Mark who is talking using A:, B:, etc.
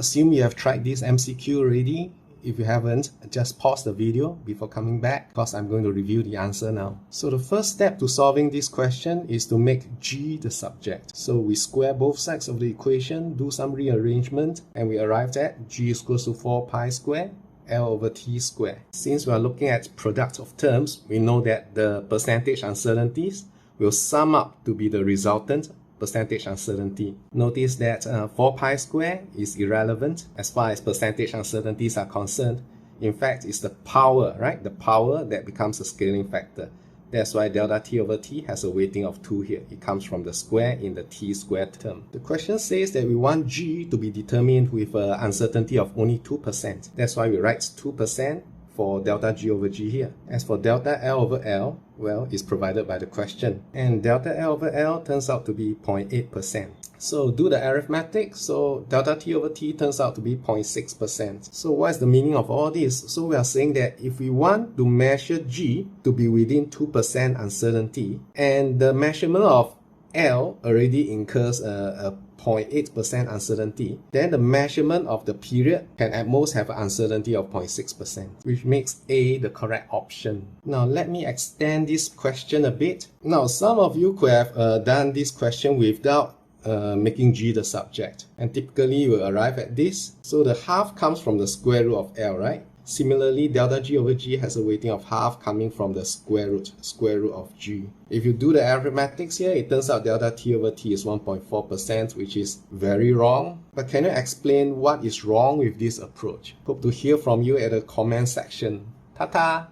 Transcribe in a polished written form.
A: assume you have tried this MCQ already. If you haven't, just pause the video before coming back because I'm going to review the answer now. So the first step to solving this question is to make G the subject. So we square both sides of the equation, do some rearrangement, and we arrived at G is equal to 4 pi square L over T square. Since we are looking at product of terms, we know that the percentage uncertainties will sum up to be the resultant percentage uncertainty. Notice that 4 pi square is irrelevant as far as percentage uncertainties are concerned. In fact, it's the power, right? The power that becomes a scaling factor. That's why delta T over T has a weighting of 2 here. It comes from the square in the T squared term. The question says that we want G to be determined with an uncertainty of only 2%. That's why we write 2% for delta G over G here. As for delta L over L, well, it's provided by the question. And delta L over L turns out to be 0.8%. So do the arithmetic. So delta T over T turns out to be 0.6%. So what is the meaning of all this? So we are saying that if we want to measure G to be within 2% uncertainty, and the measurement of L already incurs a 0.8% uncertainty, then the measurement of the period can at most have an uncertainty of 0.6%, which makes A the correct option. Now let me extend this question a bit. Now some of you could have done this question without making G the subject, and typically you will arrive at this. So the half comes from the square root of L, right? Similarly, delta G over G has a weighting of half coming from the square root of G. If you do the arithmetics here, it turns out delta T over T is 1.4%, which is very wrong. But can you explain what is wrong with this approach? Hope to hear from you at the comment section. Ta-ta!